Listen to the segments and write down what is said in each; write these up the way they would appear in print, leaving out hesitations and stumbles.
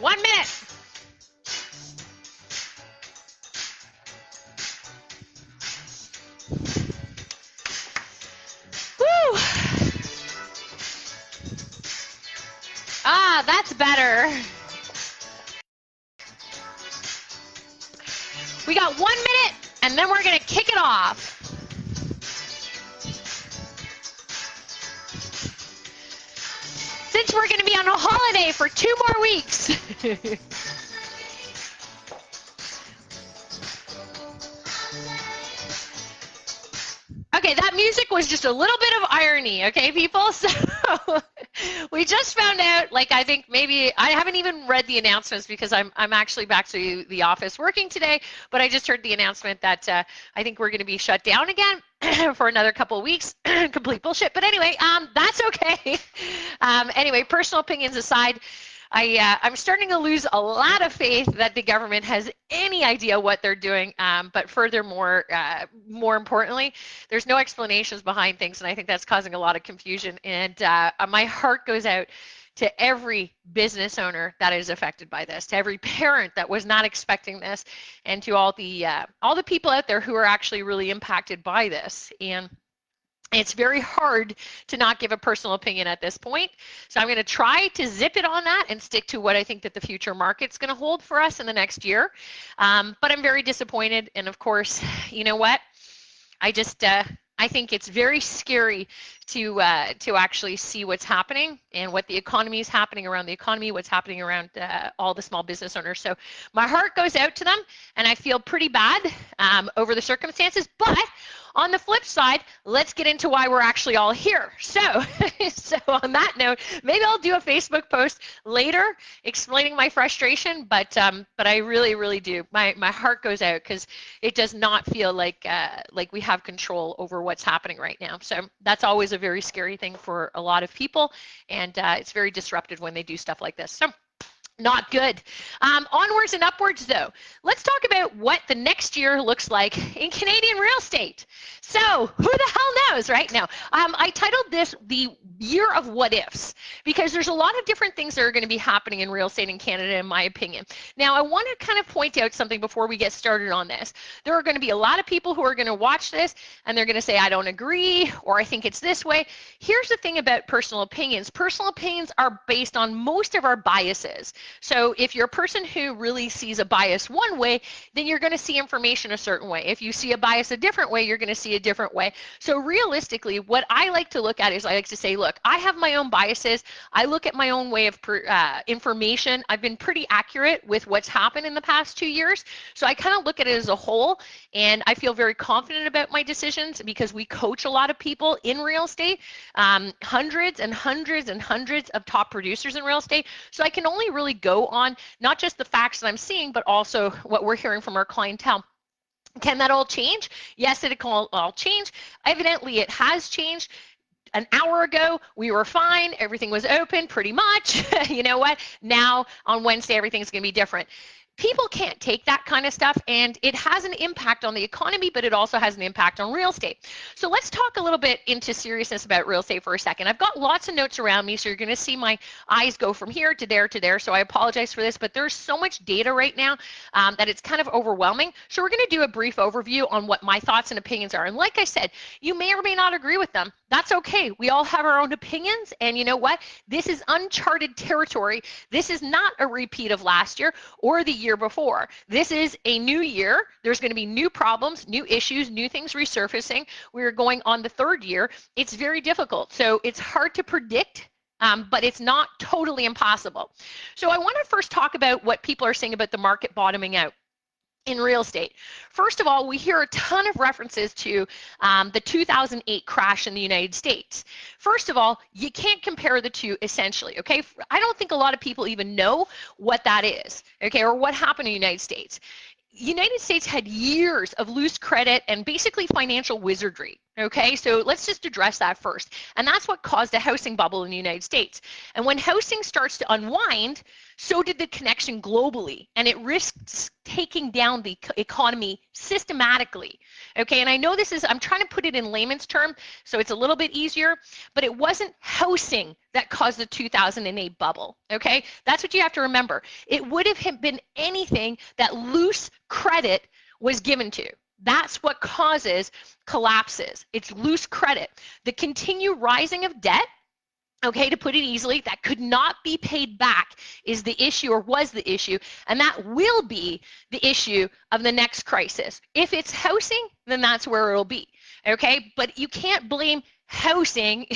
1 minute. Woo. Ah, that's better. We got 1 minute, and then we're going to kick it off. Since we're going to be on a holiday for 2 more weeks. Okay, that music was just a little bit of irony, okay, people? So we just found out, like, I think maybe, I haven't even read the announcements because I'm actually back to the office working today, but I just heard the announcement that I think we're going to be shut down again for another couple of weeks. Complete bullshit. But anyway, that's okay. Anyway, personal opinions aside, I'm starting to lose a lot of faith that the government has any idea what they're doing, but furthermore, more importantly, there's no explanations behind things, and I think that's causing a lot of confusion, and my heart goes out to every business owner that is affected by this, to every parent that was not expecting this, and to all the people out there who are actually really impacted by this. And it's very hard to not give a personal opinion at this point. So I'm going to try to zip it on that and stick to what I think that the future market's going to hold for us in the next year. But I'm very disappointed. And of course, you know what? I think it's very scary to actually see what's happening and what the economy is happening around the economy, what's happening around all the small business owners. So my heart goes out to them, and I feel pretty bad over the circumstances. But on the flip side, let's get into why we're actually all here. So on that note, maybe I'll do a Facebook post later explaining my frustration, but I really, really do. My heart goes out because it does not feel like we have control over what's happening right now. So that's always a very scary thing for a lot of people, and it's very disruptive when they do stuff like this. So not good. Onwards and upwards, though. Let's talk about what the next year looks like in Canadian real estate. So who the hell knows, right? Now, I titled this the year of what ifs, because there's a lot of different things that are going to be happening in real estate in Canada, in my opinion. Now, I want to kind of point out something before we get started on this. There are going to be a lot of people who are going to watch this, and they're going to say, I don't agree, or I think it's this way. Here's the thing about personal opinions. Personal opinions are based on most of our biases. So if you're a person who really sees a bias one way, then you're going to see information a certain way. If you see a bias a different way, you're going to see a different way. So realistically, what I like to look at is I like to say, look, I have my own biases. I look at my own way of information. I've been pretty accurate with what's happened in the past 2 years. So I kind of look at it as a whole, and I feel very confident about my decisions because we coach a lot of people in real estate, hundreds and hundreds and hundreds of top producers in real estate. So I can only really go on not just the facts that I'm seeing, but also what we're hearing from our clientele. Can that all change? Yes, it can all change. Evidently, it has changed. An hour ago, we were fine. Everything was open pretty much. You know what? Now, on Wednesday, everything's going to be different. People can't take that kind of stuff, and it has an impact on the economy, but it also has an impact on real estate. So let's talk a little bit into seriousness about real estate for a second. I've got lots of notes around me, so you're going to see my eyes go from here to there, so I apologize for this, but there's so much data right now that it's kind of overwhelming. So we're going to do a brief overview on what my thoughts and opinions are. And like I said, you may or may not agree with them. That's okay. We all have our own opinions, and you know what? This is uncharted territory. This is not a repeat of last year or the year before. This is a new year. There's going to be new problems, new issues, new things resurfacing. We're going on the 3rd year. It's very difficult. So it's hard to predict, but it's not totally impossible. So I want to first talk about what people are saying about the market bottoming out in real estate. First of all, we hear a ton of references to the 2008 crash in the United States. First of all, you can't compare the two essentially, okay? I don't think a lot of people even know what that is, okay, or what happened in the United States. United States had years of loose credit and basically financial wizardry, Okay, so let's just address that first. And that's what caused a housing bubble in the United States. And when housing starts to unwind, so did the connection globally, and it risks taking down the economy systematically. Okay, and I know this is, I'm trying to put it in layman's term so it's a little bit easier, but it wasn't housing that caused the 2008 bubble. Okay, that's what you have to remember. It would have been anything that loose credit was given to. That's what causes collapses. It's loose credit. The continued rising of debt, okay, to put it easily, that could not be paid back is the issue, or was the issue, and that will be the issue of the next crisis. If it's housing, then that's where it'll be, okay? But you can't blame housing,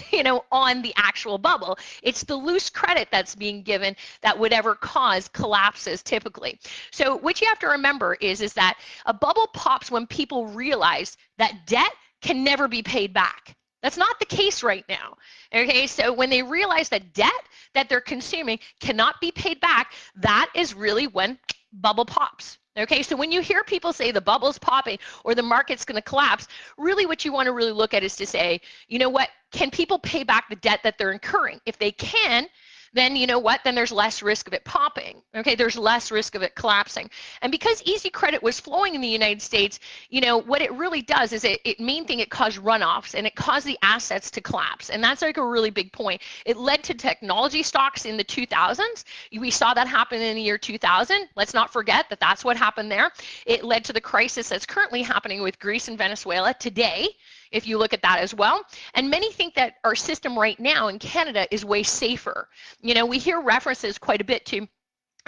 on the actual bubble. It's the loose credit that's being given that would ever cause collapses typically. So what you have to remember is that a bubble pops when people realize that debt can never be paid back. That's not the case right now. Okay, so when they realize that debt that they're consuming cannot be paid back, that is really when bubble pops. Okay, so when you hear people say the bubble's popping or the market's going to collapse, really what you want to really look at is to say, you know what, can people pay back the debt that they're incurring? If they can, then you know what, then there's less risk of it popping. Okay, there's less risk of it collapsing. And because easy credit was flowing in the United States, what it really does is main thing, it caused runoffs and it caused the assets to collapse. And that's like a really big point. It led to technology stocks in the 2000s. We saw that happen in the year 2000. Let's not forget that that's what happened there. It led to the crisis that's currently happening with Greece and Venezuela today, if you look at that as well. And many think that our system right now in Canada is way safer. We hear references quite a bit to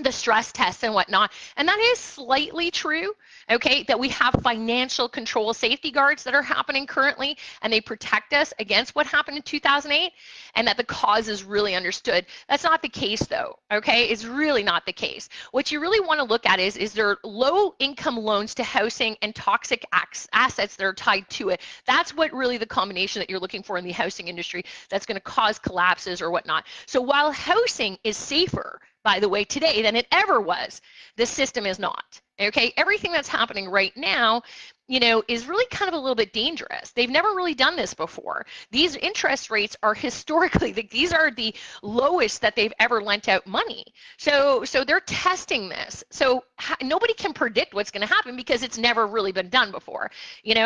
the stress tests and whatnot, and that is slightly true, okay, that we have financial control safety guards that are happening currently, and they protect us against what happened in 2008, and that the cause is really understood. That's not the case though, okay? It's really not the case. What you really want to look at is there low income loans to housing and toxic assets that are tied to it. That's what really the combination that you're looking for in the housing industry that's going to cause collapses or whatnot. So while housing is safer, by the way, today than it ever was, the system is not. Okay, everything that's happening right now, is really kind of a little bit dangerous. They've never really done this before. These interest rates are historically, these are the lowest that they've ever lent out money. So they're testing this. So nobody can predict what's going to happen because it's never really been done before.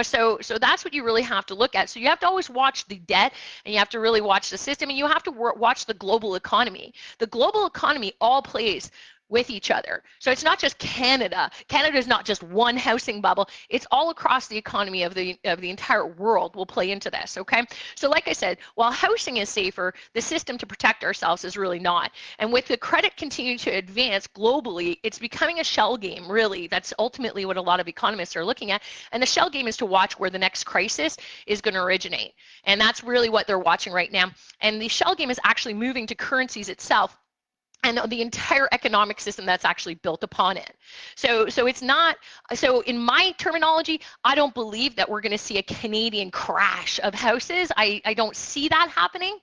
So that's what you really have to look at. So you have to always watch the debt, and you have to really watch the system, and you have to watch the global economy. The global economy all plays with each other. So it's not just Canada. Canada is not just one housing bubble. It's all across the economy of the entire world will play into this, okay? So like I said, while housing is safer, the system to protect ourselves is really not. And with the credit continuing to advance globally, it's becoming a shell game, really. That's ultimately what a lot of economists are looking at. And the shell game is to watch where the next crisis is going to originate. And that's really what they're watching right now. And the shell game is actually moving to currencies itself and the entire economic system that's actually built upon it. So it's not, so in my terminology, I don't believe that we're going to see a Canadian crash of houses. I don't see that happening,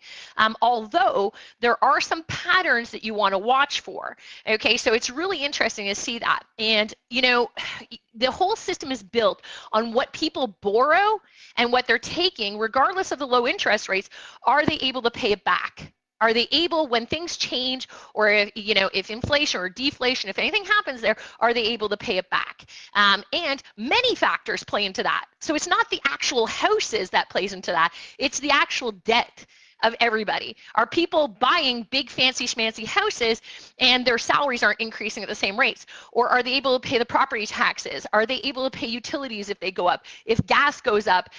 although there are some patterns that you want to watch for. Okay, so it's really interesting to see that. And the whole system is built on what people borrow and what they're taking, regardless of the low interest rates. Are they able to pay it back? Are they able, when things change, or if inflation or deflation, if anything happens there, are they able to pay it back? And many factors play into that. So it's not the actual houses that plays into that. It's the actual debt of everybody. Are people buying big fancy schmancy houses and their salaries aren't increasing at the same rates? Or are they able to pay the property taxes? Are they able to pay utilities if they go up? If gas goes up,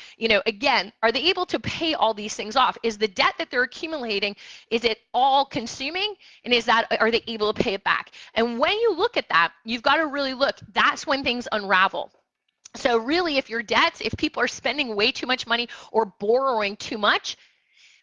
again, are they able to pay all these things off? Is the debt that they're accumulating, is it all consuming? And are they able to pay it back? And when you look at that, you've got to really look. That's when things unravel. So really, if your debts, if people are spending way too much money or borrowing too much,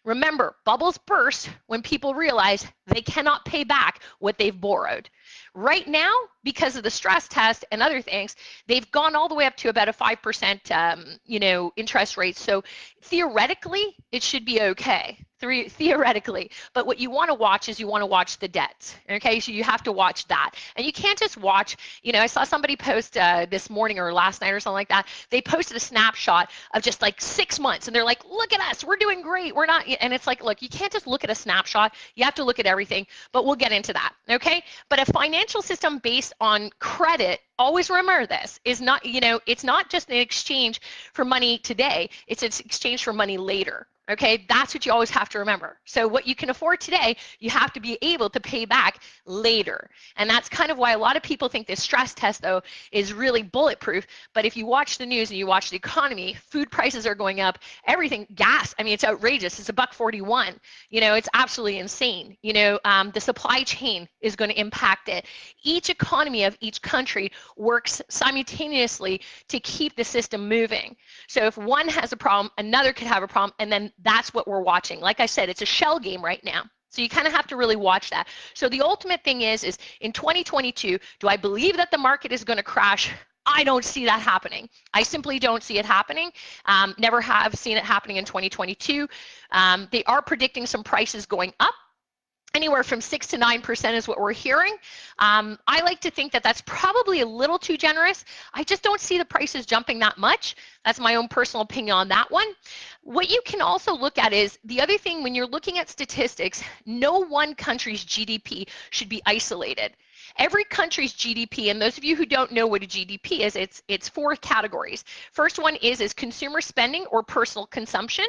remember, bubbles burst when people realize they cannot pay back what they've borrowed. Right now, because of the stress test and other things, they've gone all the way up to about a 5% interest rate. So theoretically, it should be okay. theoretically. But what you want to watch is you want to watch the debts. Okay, so you have to watch that, and you can't just watch. I saw somebody post this morning or last night or something like that. They posted a snapshot of just like 6 months, and they're like, "Look at us, we're doing great. We're not." And it's like, look, you can't just look at a snapshot. You have to look at everything. But we'll get into that. Okay, but a financial system based on credit, always remember this, is not, it's not just an exchange for money today, it's an exchange for money later. Okay, that's what you always have to remember. So what you can afford today, you have to be able to pay back later. And that's kind of why a lot of people think this stress test, though, is really bulletproof. But if you watch the news and you watch the economy, food prices are going up, everything, gas, I mean, it's outrageous. It's $1.41. It's absolutely insane. The supply chain is going to impact it. Each economy of each country works simultaneously to keep the system moving. So if one has a problem, another could have a problem, and then that's what we're watching. Like I said, it's a shell game right now. So you kind of have to really watch that. So the ultimate thing is in 2022, do I believe that the market is going to crash? I don't see that happening. I simply don't see it happening. Never have seen it happening in 2022. They are predicting some prices going up. Anywhere from 6 to 9% is what we're hearing. I like to think that that's probably a little too generous. I just don't see the prices jumping that much. That's my own personal opinion on that one. What you can also look at is the other thing when you're looking at statistics, no one country's GDP should be isolated. Every country's GDP, and those of you who don't know what a GDP is, it's 4 categories. First one is consumer spending or personal consumption.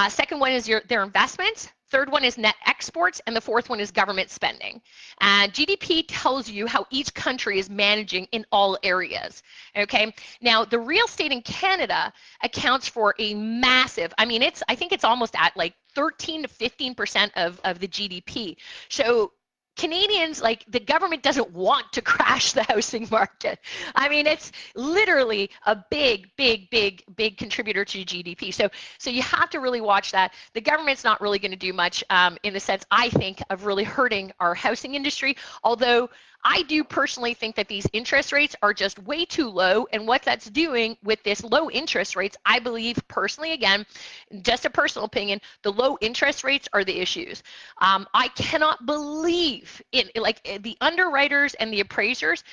Second one is their investments. Third one is net exports, and the fourth one is government spending. And GDP tells you how each country is managing in all areas, okay? Now, the real estate in Canada accounts for a massive, I think it's almost at like 13 to 15% of the GDP. So Canadians, like, the government doesn't want to crash the housing market. It's literally a big contributor to GDP. So you have to really watch that. The government's not really going to do much in the sense, I think, of really hurting our housing industry, although I do personally think that these interest rates are just way too low, and what that's doing with this low interest rates, I believe personally, again, just a personal opinion, the low interest rates are the issues. I cannot believe the underwriters and the appraisers,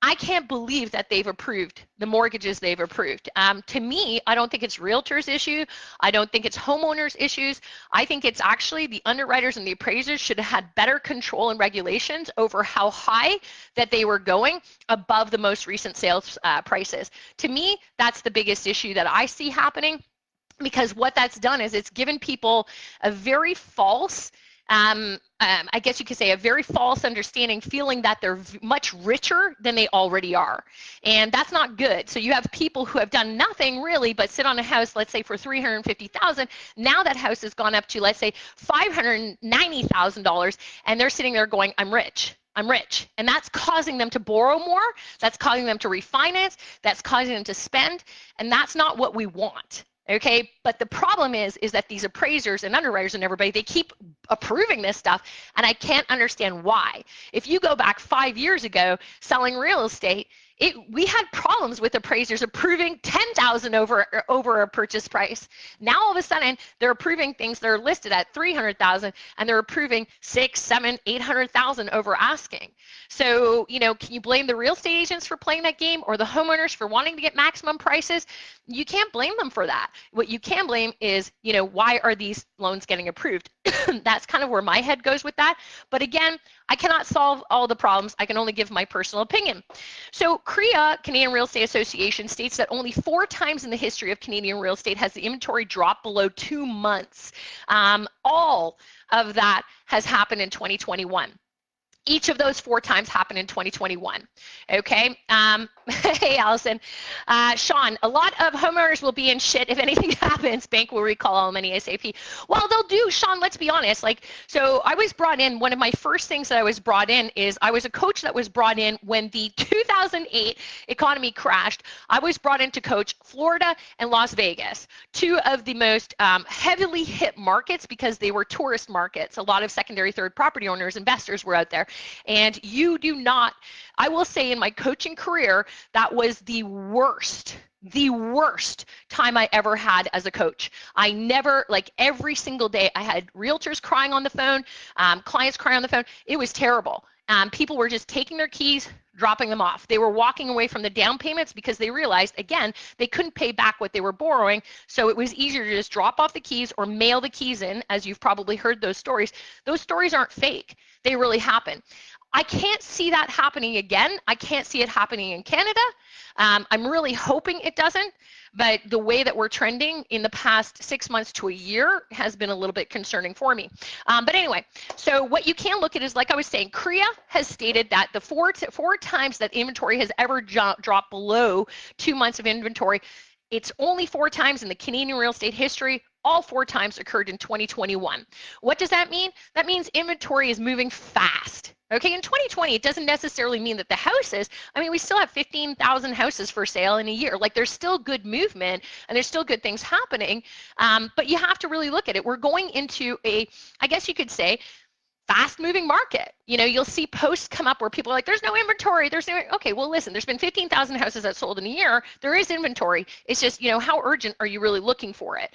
I can't believe that they've approved the mortgages they've approved. To me, I don't think it's realtors' issue. I don't think it's homeowners' issues. I think it's actually the underwriters and the appraisers should have had better control and regulations over how high that they were going above the most recent sales prices. To me, that's the biggest issue that I see happening, because what that's done is it's given people a very false I guess you could say a very false understanding, feeling that they're much richer than they already are. And that's not good. So you have people who have done nothing really but sit on a house, let's say for $350,000. Now that house has gone up to, let's say, $590,000, and they're sitting there going, I'm rich. I'm rich. And that's causing them to borrow more. That's causing them to refinance. That's causing them to spend. And that's not what we want. Okay, but the problem is that these appraisers and underwriters and everybody, they keep approving this stuff, and I can't understand why. If you go back 5 years ago selling real estate, we had problems with appraisers approving $10,000 over a purchase price. Now all of a sudden they're approving things that are listed at $300,000, and they're approving $600,000, $700,000, $800,000 over asking. So can you blame the real estate agents for playing that game, or the homeowners for wanting to get maximum prices? You can't blame them for that. What you can blame is why are these loans getting approved? That's kind of where my head goes with that. But again, I cannot solve all the problems. I can only give my personal opinion. So CREA, Canadian Real Estate Association, states that only 4 times in the history of Canadian real estate has the inventory dropped below 2 months. All of that has happened in 2021. Each of those 4 times happened in 2021. Okay. Hey, Allison. Sean, a lot of homeowners will be in shit if anything happens. Bank will recall all money ASAP. Well, they'll do, Sean, let's be honest. So I was brought in, one of my first things that I was brought in is I was a coach that was brought in when the 2008 economy crashed. I was brought in to coach Florida and Las Vegas, 2 of the most heavily hit markets because they were tourist markets. A lot of secondary, third property owners, investors were out there. And you do not, I will say in my coaching career, that was the worst the worst time I ever had as a coach. I never, like every single day, I had realtors crying on the phone, clients crying on the phone. It was terrible. People were just taking their keys, dropping them off. They were walking away from the down payments because they realized, again, they couldn't pay back what they were borrowing, so it was easier to just drop off the keys or mail the keys in, as you've probably heard those stories. Those stories aren't fake. They really happen. I can't see that happening again. I can't see it happening in Canada. I'm really hoping it doesn't, but the way that we're trending in the past 6 months to a year has been a little bit concerning for me. But anyway, so what you can look at is, like I was saying, CREA has stated that the four times that inventory has ever dropped below 2 months of inventory, it's only 4 times in the Canadian real estate history. All 4 times occurred in 2021. What does that mean? That means inventory is moving fast. Okay, in 2020, it doesn't necessarily mean that the houses, I mean, we still have 15,000 houses for sale in a year. Like, there's still good movement and there's still good things happening, but you have to really look at it. We're going into a, I guess you could say, fast-moving market. You know, you'll see posts come up where people are like, there's no inventory, okay, well, listen, there's been 15,000 houses that sold in a year. There is inventory. It's just, you know, how urgent are you really looking for it?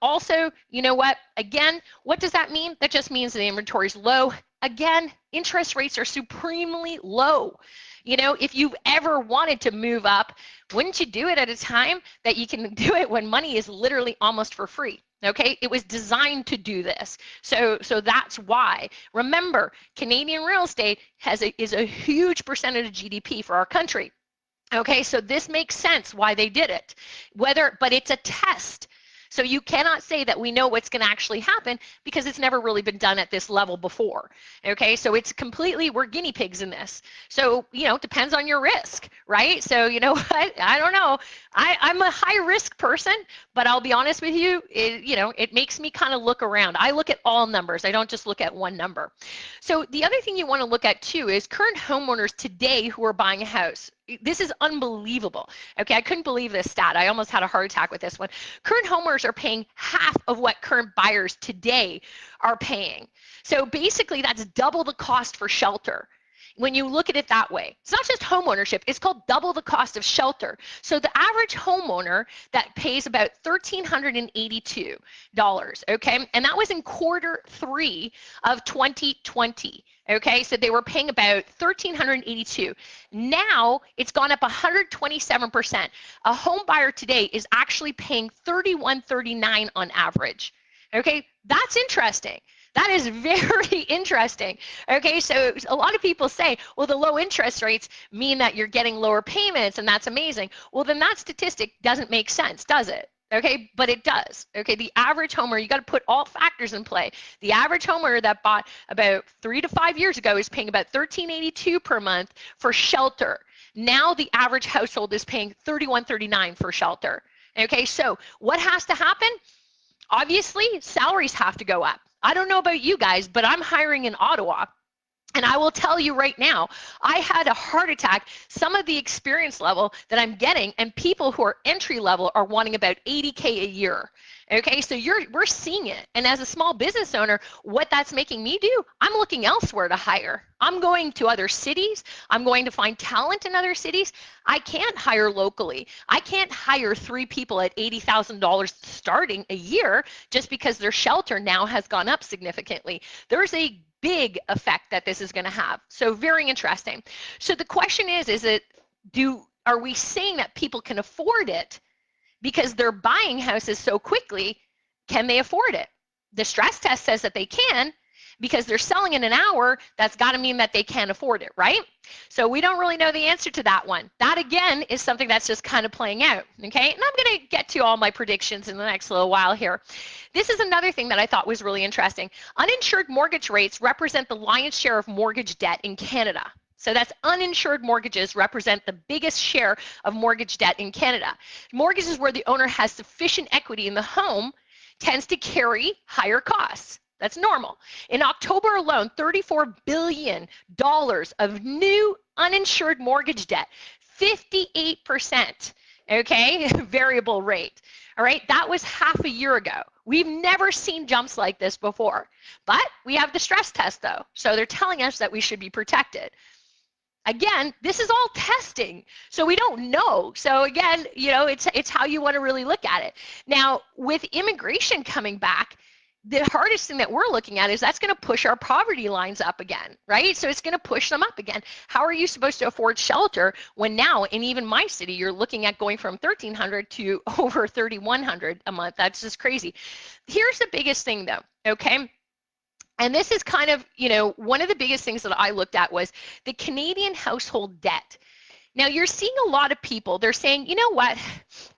Also, you know what, again, what does that mean? That just means the inventory is low. Again, interest rates are supremely low. You know, if you've ever wanted to move up, wouldn't you do it at a time that you can do it when money is literally almost for free? Okay, it was designed to do this. So that's why. Remember, Canadian real estate is a huge percentage of GDP for our country. Okay, so this makes sense why they did it. But it's a test. So you cannot say that we know what's going to actually happen because it's never really been done at this level before. Okay, so it's completely, we're guinea pigs in this. So, you know, it depends on your risk, right? So, you know what, I don't know. I'm a high risk person, but I'll be honest with you, you know, it makes me kind of look around. I look at all numbers. I don't just look at one number. So the other thing you want to look at too is current homeowners today who are buying a house. This is unbelievable. Okay, I couldn't believe this stat. I almost had a heart attack with this one. Current homeowners are paying half of what current buyers today are paying. So basically, that's double the cost for shelter. When you look at it that way, it's not just home ownership, it's called double the cost of shelter. So the average homeowner that pays about $1,382, okay, and that was in Q3 of 2020. Okay, so they were paying about $1,382. Now it's gone up 127%. A home buyer today is actually paying $3,139 on average. Okay, that's interesting. That is very interesting. Okay, so a lot of people say, well, the low interest rates mean that you're getting lower payments, and that's amazing. Well, then that statistic doesn't make sense, does it? Okay, but it does. Okay, the average homeowner, you got to put all factors in play. The average homeowner that bought about 3 to 5 years ago is paying about $1,382 per month for shelter. Now the average household is paying $3,139 for shelter. Okay, so what has to happen? Obviously, salaries have to go up. I don't know about you guys, but I'm hiring in Ottawa. And I will tell you right now, I had a heart attack. Some of the experience level that I'm getting, and people who are entry level are wanting about $80K a year. Okay, so we're seeing it. And as a small business owner, what that's making me do, I'm looking elsewhere to hire. I'm going to other cities. I'm going to find talent in other cities. I can't hire locally. I can't hire 3 people at $80,000 starting a year just because their shelter now has gone up significantly. There's a big effect that this is going to have. So very interesting. So the question is are we saying that people can afford it because they're buying houses so quickly? Can they afford it? The stress test says that they can, because they're selling in an hour. That's got to mean that they can't afford it, right? So we don't really know the answer to that one. That, again, is something that's just kind of playing out, okay? And I'm going to get to all my predictions in the next little while here. This is another thing that I thought was really interesting. Uninsured mortgage rates represent the lion's share of mortgage debt in Canada. So that's uninsured mortgages represent the biggest share of mortgage debt in Canada. Mortgages where the owner has sufficient equity in the home tends to carry higher costs. That's normal. In October alone, $34 billion of new uninsured mortgage debt, 58%, okay, variable rate. All right, that was half a year ago. We've never seen jumps like this before, but we have the stress test though. So they're telling us that we should be protected. Again, this is all testing, so we don't know. So again, it's how you want to really look at it. Now, with immigration coming back, the hardest thing that we're looking at is that's going to push our poverty lines up again, right? So it's going to push them up again. How are you supposed to afford shelter when now, in even my city, you're looking at going from $1,300 to over $3,100 a month? That's just crazy. Here's the biggest thing, though, okay? And this is kind of, one of the biggest things that I looked at was the Canadian household debt. Now, you're seeing a lot of people, they're saying, you know what,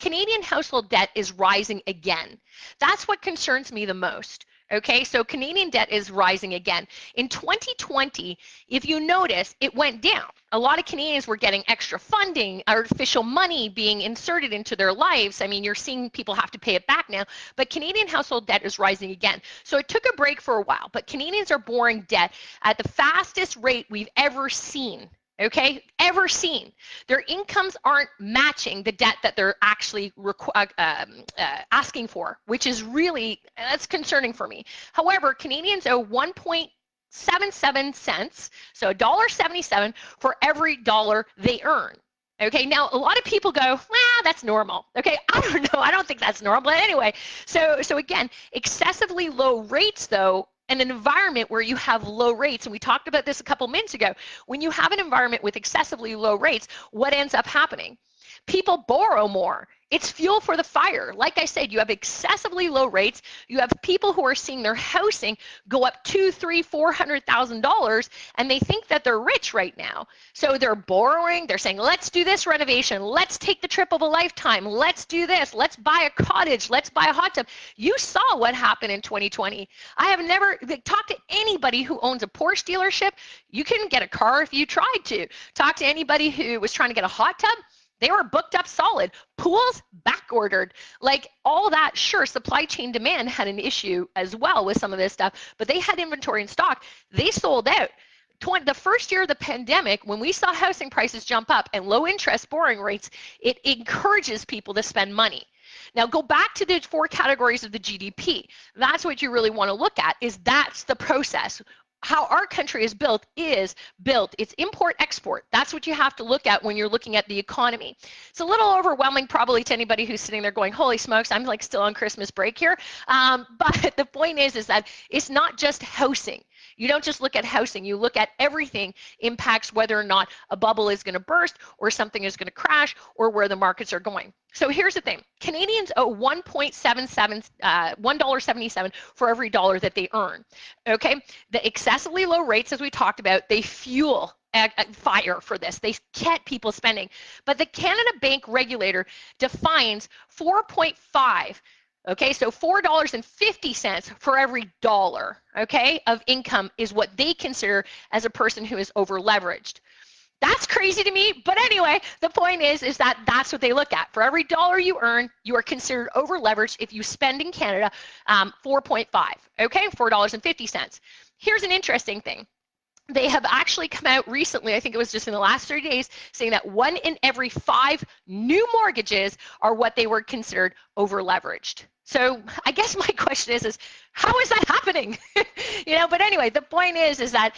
Canadian household debt is rising again. That's what concerns me the most. Okay, so Canadian debt is rising again. In 2020, if you notice, it went down. A lot of Canadians were getting extra funding, artificial money being inserted into their lives. I mean, you're seeing people have to pay it back now, but Canadian household debt is rising again. So it took a break for a while, but Canadians are borrowing debt at the fastest rate we've ever seen. Okay, ever seen. Their incomes aren't matching the debt that they're actually asking for, which is really, that's concerning for me. However, Canadians owe 1.77 cents, so $1.77 for every dollar they earn. Okay, now a lot of people go, well, that's normal. Okay, I don't know, I don't think that's normal. But anyway, so again, excessively low rates though, in an environment where you have low rates, and we talked about this a couple minutes ago, when you have an environment with excessively low rates, what ends up happening? People borrow more. It's fuel for the fire. Like I said, you have excessively low rates. You have people who are seeing their housing go up $200,000, $300,000, $400,000, and they think that they're rich right now. So they're borrowing. They're saying, let's do this renovation. Let's take the trip of a lifetime. Let's do this. Let's buy a cottage. Let's buy a hot tub. You saw what happened in 2020. I have never talked to anybody who owns a Porsche dealership. You couldn't get a car if you tried to. Talk to anybody who was trying to get a hot tub. They were booked up solid. Pools back ordered. Like all that, sure, supply chain demand had an issue as well with some of this stuff, but they had inventory in stock. They sold out. The first year of the pandemic, when we saw housing prices jump up and low interest borrowing rates, it encourages people to spend money. Now go back to the 4 categories of the GDP. That's what you really want to look at, is that's the process. How our country is built, it's import-export. That's what you have to look at when you're looking at the economy. It's a little overwhelming probably to anybody who's sitting there going, holy smokes, I'm like still on Christmas break here. But the point is that it's not just housing. You don't just look at housing, you look at everything impacts whether or not a bubble is going to burst or something is going to crash or where the markets are going. So here's the thing. Canadians owe $1.77 for every dollar that they earn. Okay? The excessively low rates, as we talked about, they fuel fire for this. They get people spending. But the Canada Bank regulator defines 4.5. Okay, so $4.50 for every dollar, okay, of income is what they consider as a person who is over leveraged. That's crazy to me, but anyway, the point is that that's what they look at. For every dollar you earn, you are considered over leveraged if you spend in Canada 4.5, okay, $4.50. Here's an interesting thing. They have actually come out recently, I think it was just in the last 30 days, saying that 1 in every 5 new mortgages are what they were considered over leveraged. So I guess my question is how is that happening? But anyway, the point is that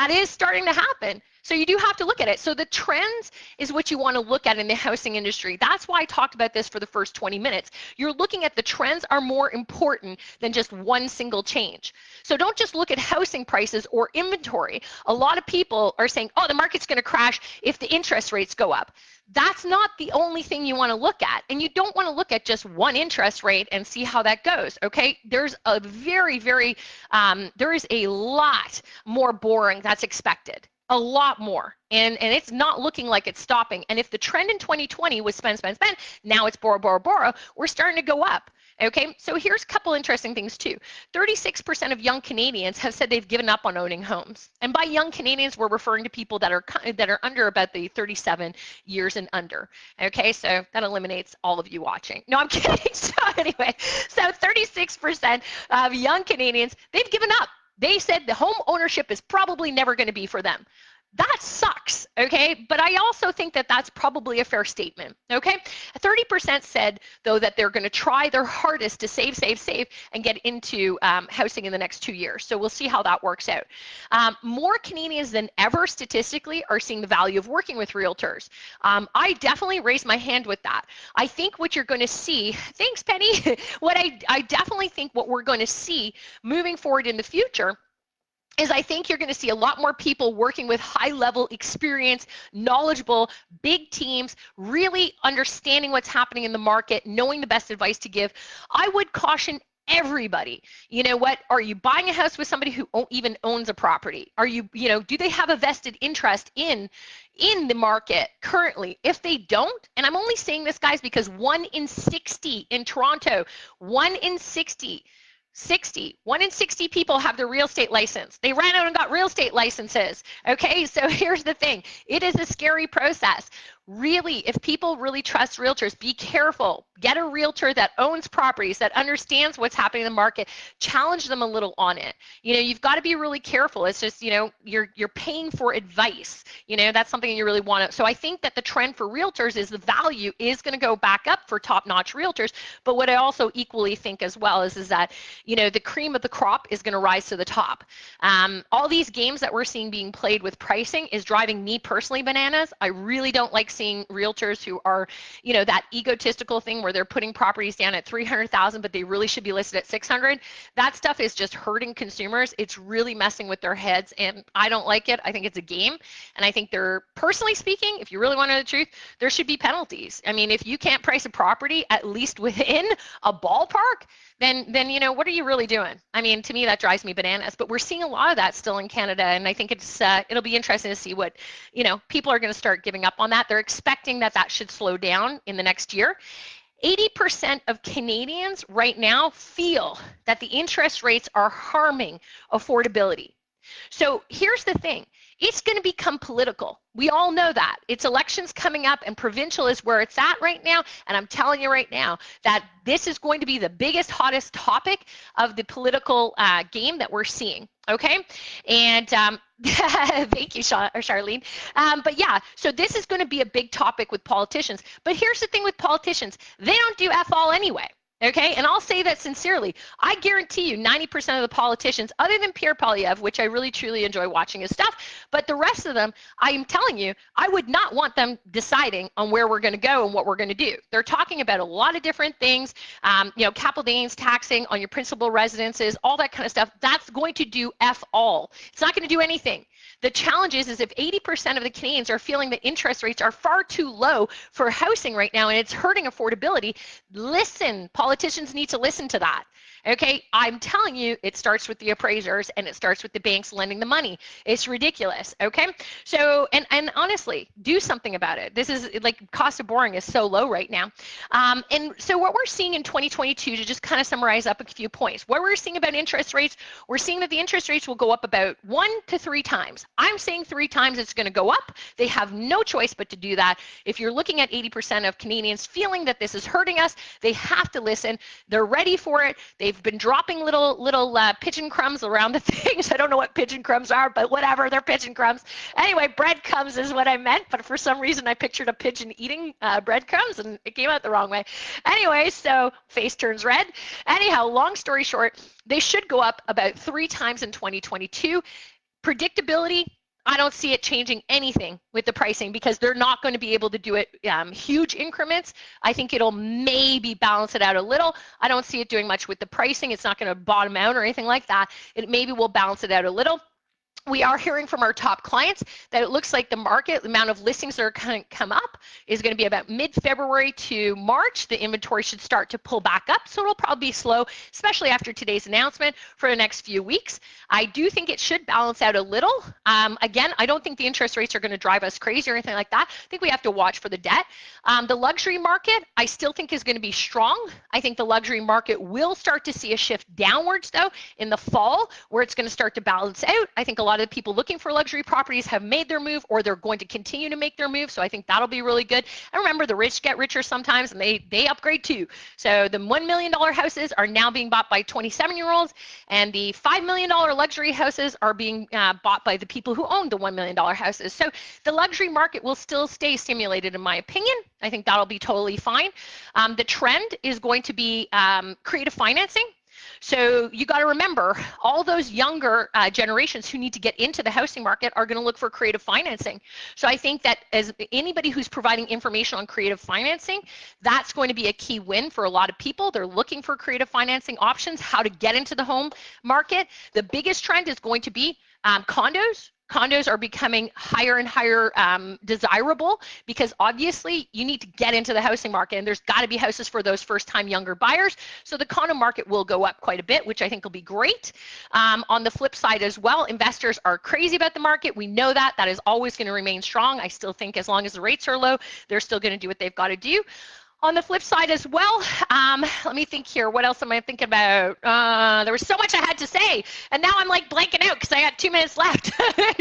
is starting to happen. So you do have to look at it. So the trends is what you want to look at in the housing industry. That's why I talked about this for the first 20 minutes. You're looking at the trends are more important than just one single change. So don't just look at housing prices or inventory. A lot of people are saying, oh, the market's going to crash if the interest rates go up. That's not the only thing you want to look at. And you don't want to look at just one interest rate and see how that goes, okay? There's a there is a lot more borrowing that's expected. A lot more, and it's not looking like it's stopping. And if the trend in 2020 was spend, now it's borrow, we're starting to go up. Okay, so here's a couple interesting things too. 36% of young Canadians have said they've given up on owning homes, and by young Canadians, we're referring to people that are under about the 37 years and under. Okay, so that eliminates all of you watching. No, I'm kidding. So anyway, so 36% of young Canadians, they've given up. They said the home ownership is probably never going to be for them. That sucks, okay? But I also think that that's probably a fair statement, okay? 30% said, though, that they're going to try their hardest to save, and get into housing in the next 2 years. So we'll see how that works out. More Canadians than ever, statistically, are seeing the value of working with realtors. I definitely raise my hand with that. I think what you're going to see, thanks, Penny, what I definitely think what we're going to see moving forward in the future is I think you're going to see a lot more people working with high-level experience, knowledgeable, big teams, really understanding what's happening in the market, knowing the best advice to give. I would caution everybody, you know what, are you buying a house with somebody who even owns a property? Are you, do they have a vested interest in the market currently? If they don't, and I'm only saying this, guys, because 1 in 60 in Toronto, 1 in 60 people have their real estate license. They ran out and got real estate licenses. Okay, so here's the thing. It is a scary process. Really, if people really trust realtors, be careful. Get a realtor that owns properties, that understands what's happening in the market. Challenge them a little on it. You've got to be really careful. It's just, you're paying for advice. That's something you really want to. So I think that the trend for realtors is the value is going to go back up for top-notch realtors. But what I also equally think as well is that, the cream of the crop is going to rise to the top. All these games that we're seeing being played with pricing is driving me personally bananas. I really don't like seeing realtors who are, that egotistical thing where they're putting properties down at 300,000, but they really should be listed at 600. That stuff is just hurting consumers. It's really messing with their heads, and I don't like it. I think it's a game, and I think personally speaking, if you really want to know the truth, there should be penalties. I mean, if you can't price a property at least within a ballpark, then what are you really doing? I mean, to me, that drives me bananas. But we're seeing a lot of that still in Canada, and I think it'll be interesting to see what, people are going to start giving up on that. They're expecting that should slow down in the next year. 80% of Canadians right now feel that the interest rates are harming affordability. So here's the thing. It's going to become political. We all know that. It's elections coming up, and provincial is where it's at right now. And I'm telling you right now that this is going to be the biggest, hottest topic of the political game that we're seeing. Okay, and thank you, Charlene. But yeah, so this is going to be a big topic with politicians. But here's the thing with politicians: they don't do F all anyway. Okay, and I'll say that sincerely. I guarantee you 90% of the politicians, other than Pierre Poilievre, which I really truly enjoy watching his stuff, but the rest of them, I am telling you, I would not want them deciding on where we're going to go and what we're going to do. They're talking about a lot of different things, capital gains taxing on your principal residences, all that kind of stuff. That's going to do F all. It's not going to do anything. The challenge is if 80% of the Canadians are feeling that interest rates are far too low for housing right now and it's hurting affordability, listen, politicians need to listen to that. Okay, I'm telling you, it starts with the appraisers and it starts with the banks lending the money. It's ridiculous, okay? So, and honestly, do something about it. This is like cost of borrowing is so low right now. And so what we're seeing in 2022, to just kind of summarize up a few points, what we're seeing about interest rates, we're seeing that the interest rates will go up about 1 to 3 times. I'm saying 3 times it's going to go up. They have no choice but to do that. If you're looking at 80% of Canadians feeling that this is hurting us, they have to listen. They're ready for it. They've been dropping little pigeon crumbs around the things. I don't know what pigeon crumbs are, but whatever, they're pigeon crumbs. Anyway, breadcrumbs is what I meant, but for some reason I pictured a pigeon eating breadcrumbs and it came out the wrong way. Anyway, so face turns red. Anyhow, long story short, they should go up about 3 times in 2022. Predictability, I don't see it changing anything with the pricing because they're not going to be able to do it huge increments. I think it'll maybe balance it out a little. I don't see it doing much with the pricing. It's not going to bottom out or anything like that. It maybe will balance it out a little. We are hearing from our top clients that it looks like the market, the amount of listings that are going to come up is going to be about mid-February to March. The inventory should start to pull back up, so it'll probably be slow, especially after today's announcement for the next few weeks. I do think it should balance out a little. Again, I don't think the interest rates are going to drive us crazy or anything like that. I think we have to watch for the debt. The luxury market, I still think is going to be strong. I think the luxury market will start to see a shift downwards, though, in the fall, where it's going to start to balance out. I think a lot lot of the people looking for luxury properties have made their move, or they're going to continue to make their move. So I think that'll be really good. And remember, the rich get richer sometimes, and they upgrade too. So the $1 million houses are now being bought by 27-year-olds, and the $5 million luxury houses are being bought by the people who own the $1 million houses. So the luxury market will still stay stimulated, in my opinion. I think that'll be totally fine. The trend is going to be creative financing. So you got to remember, all those younger generations who need to get into the housing market are going to look for creative financing. So I think that as anybody who's providing information on creative financing, that's going to be a key win for a lot of people. They're looking for creative financing options, how to get into the home market. The biggest trend is going to be condos. Condos are becoming higher and higher desirable, because obviously you need to get into the housing market, and there's got to be houses for those first-time younger buyers. So the condo market will go up quite a bit, which I think will be great. On the flip side as well, investors are crazy about the market. We know that. That is always going to remain strong. I still think as long as the rates are low, they're still going to do what they've got to do. On the flip side as well, let me think here. What else am I thinking about? There was so much I had to say, and now I'm like blanking out because I got 2 minutes left.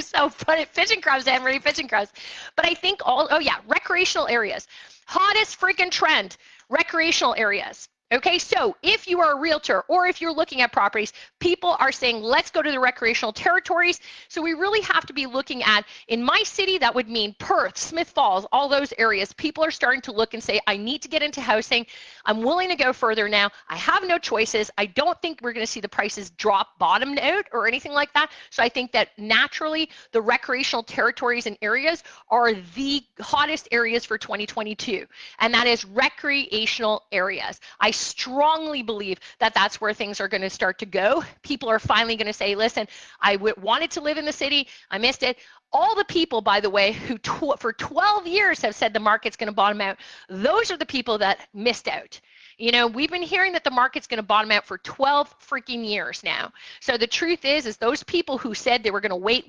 So put it, fishing crabs, Anne-Marie, fishing crabs. But I think recreational areas. Hottest freaking trend, recreational areas. Okay, so if you are a realtor or if you're looking at properties, people are saying, let's go to the recreational territories. So we really have to be looking at, in my city, that would mean Perth, Smith Falls, all those areas. People are starting to look and say, I need to get into housing. I'm willing to go further now. I have no choices. I don't think we're going to see the prices drop bottomed out or anything like that. So I think that naturally the recreational territories and areas are the hottest areas for 2022. And that is recreational areas. I strongly believe that that's where things are going to start to go. People are finally going to say, listen, I wanted to live in the city. I missed it. All the people, by the way, who for 12 years have said the market's going to bottom out, those are the people that missed out. You know, we've been hearing that the market's going to bottom out for 12 freaking years now. So the truth is those people who said they were going to wait,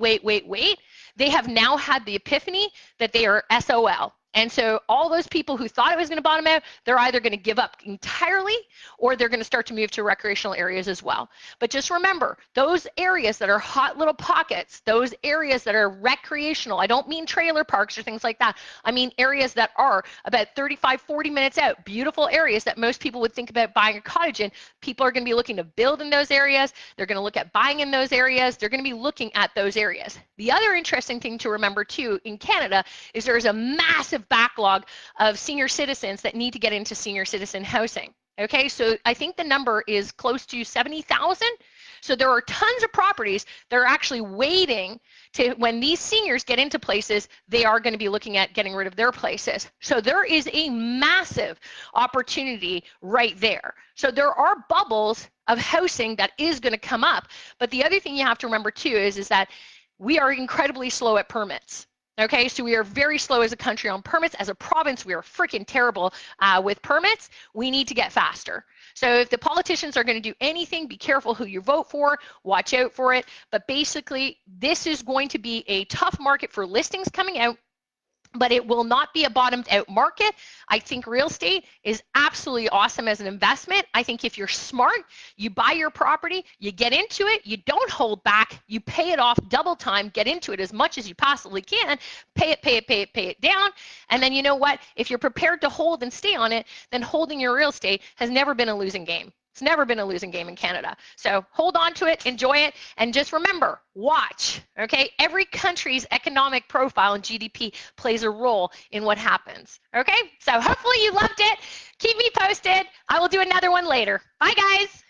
they have now had the epiphany that they are SOL. And so all those people who thought it was going to bottom out, they're either going to give up entirely or they're going to start to move to recreational areas as well. But just remember, those areas that are hot little pockets, those areas that are recreational, I don't mean trailer parks or things like that. I mean areas that are about 35, 40 minutes out, beautiful areas that most people would think about buying a cottage in. People are going to be looking to build in those areas. They're going to look at buying in those areas. They're going to be looking at those areas. The other interesting thing to remember too in Canada is there's a massive backlog of senior citizens that need to get into senior citizen housing. Okay, so I think the number is close to 70,000. So there are tons of properties that are actually waiting to, when these seniors get into places, they are going to be looking at getting rid of their places. So there is a massive opportunity right there. So there are bubbles of housing that is going to come up. But the other thing you have to remember too is that we are incredibly slow at permits. Okay, so we are very slow as a country on permits. As a province, we are freaking terrible with permits. We need to get faster. So if the politicians are going to do anything, be careful who you vote for, watch out for it. But basically, this is going to be a tough market for listings coming out, but it will not be a bottomed out market. I think real estate is absolutely awesome as an investment. I think if you're smart, you buy your property, you get into it, you don't hold back, you pay it off double time, get into it as much as you possibly can, pay it down. And then you know what? If you're prepared to hold and stay on it, then holding your real estate has never been a losing game. It's never been a losing game in Canada. So hold on to it, enjoy it, and just remember, watch, okay? Every country's economic profile and GDP plays a role in what happens, okay? So hopefully you loved it. Keep me posted. I will do another one later. Bye, guys.